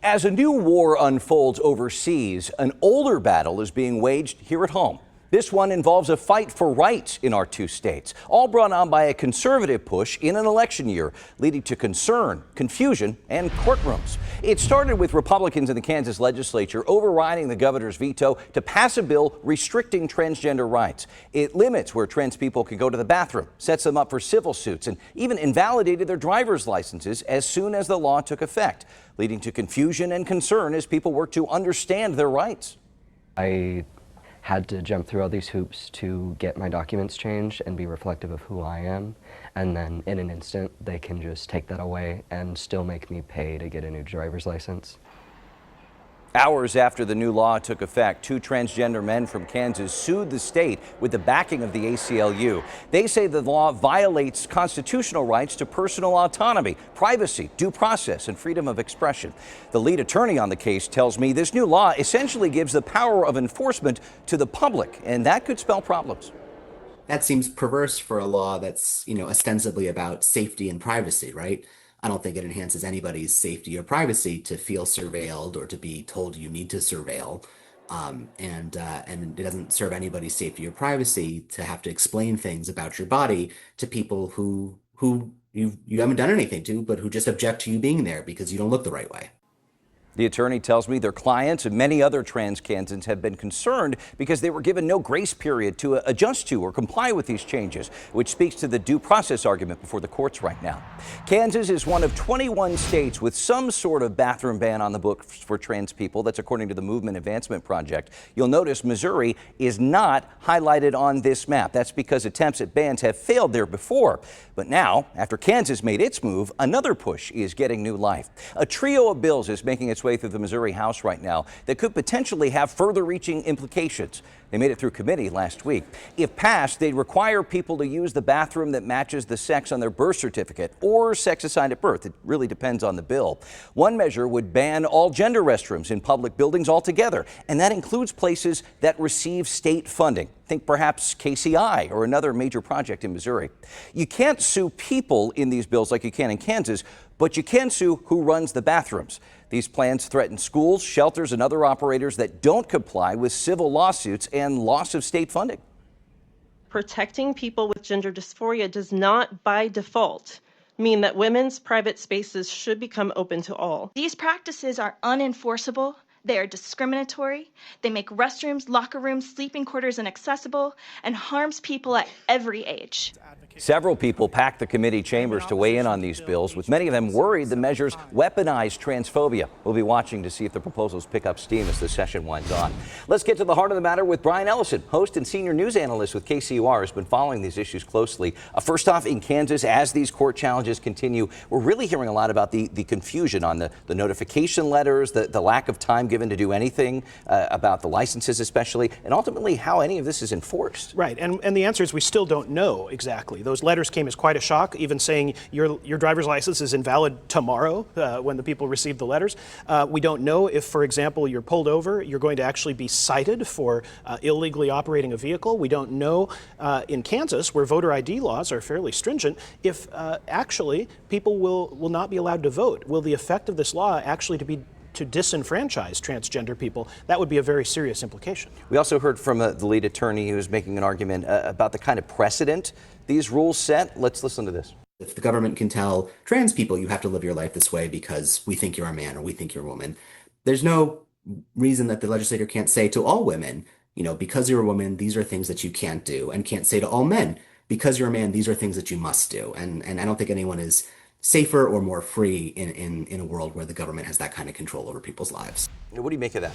As a new war unfolds overseas, an older battle is being waged here at home. This one involves a fight for rights in our two states, all brought on by a conservative push in an election year, leading to concern, confusion, and courtrooms. It started with Republicans in the Kansas legislature overriding the governor's veto to pass a bill restricting transgender rights. It limits where trans people can go to the bathroom, sets them up for civil suits, and even invalidated their driver's licenses as soon as the law took effect, leading to confusion and concern as people work to understand their rights. I had to jump through all these hoops to get my documents changed and be reflective of who I am, and then in an instant they can just take that away and still make me pay to get a new driver's license. Hours after the new law took effect, two transgender men from Kansas sued the state with the backing of the ACLU. They say the law violates constitutional rights to personal autonomy, privacy, due process, and freedom of expression. The lead attorney on the case tells me this new law essentially gives the power of enforcement to the public, and that could spell problems. That seems perverse for a law that's, ostensibly about safety and privacy, right? I don't think it enhances anybody's safety or privacy to feel surveilled or to be told you need to surveil. And it doesn't serve anybody's safety or privacy to have to explain things about your body to people who you haven't done anything to, but who just object to you being there because you don't look the right way. The attorney tells me their clients and many other trans Kansans have been concerned because they were given no grace period to adjust to or comply with these changes, which speaks to the due process argument before the courts right now. Kansas is one of 21 states with some sort of bathroom ban on the books for trans people. That's according to the Movement Advancement Project. You'll notice Missouri is not highlighted on this map. That's because attempts at bans have failed there before. But now, after Kansas made its move, another push is getting new life. A trio of bills is making its way through the Missouri House right now that could potentially have further-reaching implications. They made it through committee last week. If passed, they'd require people to use the bathroom that matches the sex on their birth certificate or sex assigned at birth. It really depends on the bill. One measure would ban all gender restrooms in public buildings altogether, and that includes places that receive state funding. Think perhaps KCI or another major project in Missouri. You can't sue people in these bills like you can in Kansas, but you can sue who runs the bathrooms. These plans threaten schools, shelters, and other operators that don't comply with civil lawsuits and loss of state funding. Protecting people with gender dysphoria does not, by default, mean that women's private spaces should become open to all. These practices are unenforceable. They are discriminatory. They make restrooms, locker rooms, sleeping quarters inaccessible and harms people at every age. Several people packed the committee chambers to weigh in on these bills, with many of them worried the measures weaponize transphobia. We'll be watching to see if the proposals pick up steam as the session winds on. Let's get to the heart of the matter with Brian Ellison, host and senior news analyst with KCUR, has been following these issues closely. First off, in Kansas, as these court challenges continue, we're really hearing a lot about the confusion on the notification letters, the lack of time given to do anything about the licenses especially, and ultimately how any of this is enforced. Right, and the answer is we still don't know exactly. Those letters came as quite a shock, even saying your driver's license is invalid tomorrow when the people received the letters. We don't know if, for example, you're pulled over, you're going to actually be cited for illegally operating a vehicle. We don't know in Kansas, where voter ID laws are fairly stringent, if actually people will not be allowed to vote. Will the effect of this law actually be to disenfranchise transgender people? That would be a very serious implication. We also heard from the lead attorney who was making an argument about the kind of precedent these rules set. Let's listen to this. If the government can tell trans people you have to live your life this way because we think you're a man or we think you're a woman, there's no reason that the legislator can't say to all women, because you're a woman, these are things that you can't do, and can't say to all men, because you're a man, these are things that you must do. And I don't think anyone is safer or more free in a world where the government has that kind of control over people's lives. What do you make of that?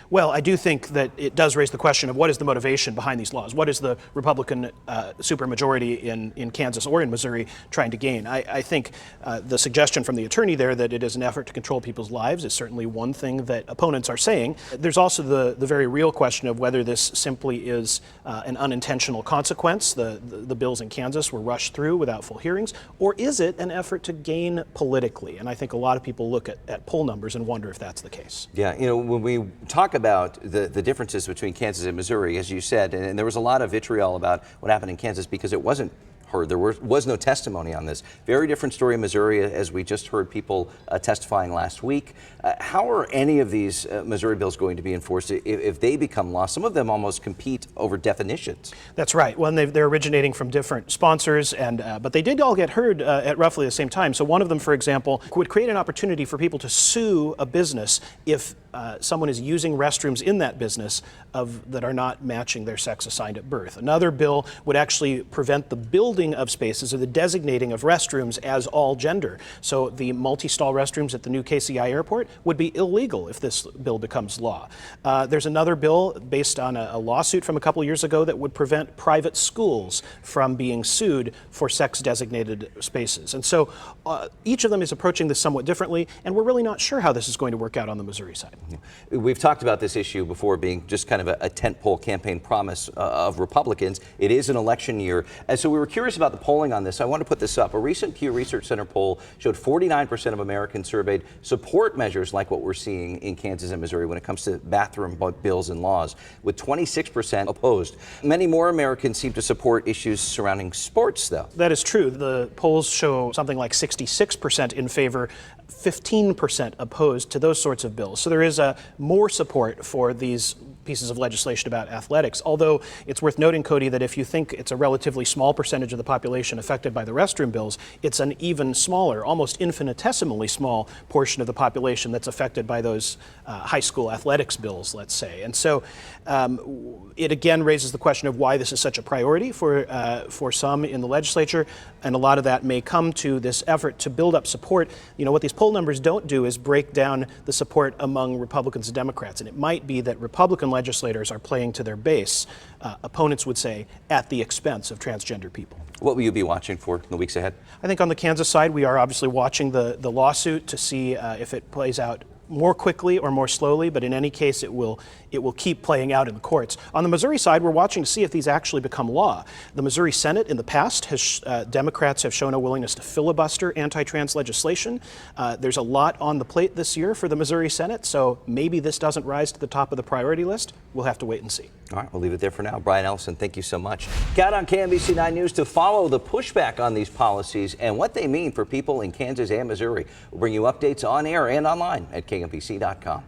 Well, I do think that it does raise the question of what is the motivation behind these laws? What is the Republican supermajority in Kansas or in Missouri trying to gain? I think the suggestion from the attorney there that it is an effort to control people's lives is certainly one thing that opponents are saying. There's also the very real question of whether this simply is an unintentional consequence. The bills in Kansas were rushed through without full hearings, or is it an effort to gain politically? And I think a lot of people look at poll numbers and wonder if that's the case. Yeah, when we talk about the differences between Kansas and Missouri, as you said, and there was a lot of vitriol about what happened in Kansas because it wasn't heard. There was no testimony on this. Very different story in Missouri, as we just heard people testifying last week. How are any of these Missouri bills going to be enforced if they become law? Some of them almost compete over definitions. That's right. Well, they're originating from different sponsors, but they did all get heard at roughly the same time. So one of them, for example, would create an opportunity for people to sue a business if someone is using restrooms in that business that are not matching their sex assigned at birth. Another bill would actually prevent the building of spaces or the designating of restrooms as all gender. So the multi-stall restrooms at the new KCI airport would be illegal if this bill becomes law. There's another bill based on a lawsuit from a couple years ago that would prevent private schools from being sued for sex-designated spaces. And so each of them is approaching this somewhat differently, and we're really not sure how this is going to work out on the Missouri side. We've talked about this issue before being just kind of a tentpole campaign promise of Republicans. It is an election year. And so we were curious about the polling on this. I want to put this up. A recent Pew Research Center poll showed 49% of Americans surveyed support measures like what we're seeing in Kansas and Missouri when it comes to bathroom bills and laws, with 26% opposed. Many more Americans seem to support issues surrounding sports, though. That is true. The polls show something like 66% in favor, 15% opposed to those sorts of bills. So there is more support for these pieces of legislation about athletics, although it's worth noting, Cody, that if you think it's a relatively small percentage of the population affected by the restroom bills, it's an even smaller, almost infinitesimally small portion of the population that's affected by those high school athletics bills, let's say. And so it again raises the question of why this is such a priority for some in the legislature, and a lot of that may come to this effort to build up support. You know, what these poll numbers don't do is break down the support among Republicans and Democrats, and it might be that Republican legislators are playing to their base, opponents would say, at the expense of transgender people. What will you be watching for in the weeks ahead? I think on the Kansas side, we are obviously watching the lawsuit to see if it plays out more quickly or more slowly, but in any case, it will keep playing out in the courts. On the Missouri side, we're watching to see if these actually become law. The Missouri Senate in the past Democrats have shown a willingness to filibuster anti-trans legislation. There's a lot on the plate this year for the Missouri Senate, so maybe this doesn't rise to the top of the priority list. We'll have to wait and see. All right, we'll leave it there for now. Brian Ellison, thank you so much. Count on KMBC 9 News to follow the pushback on these policies and what they mean for people in Kansas and Missouri. We'll bring you updates on air and online at KMBC.com.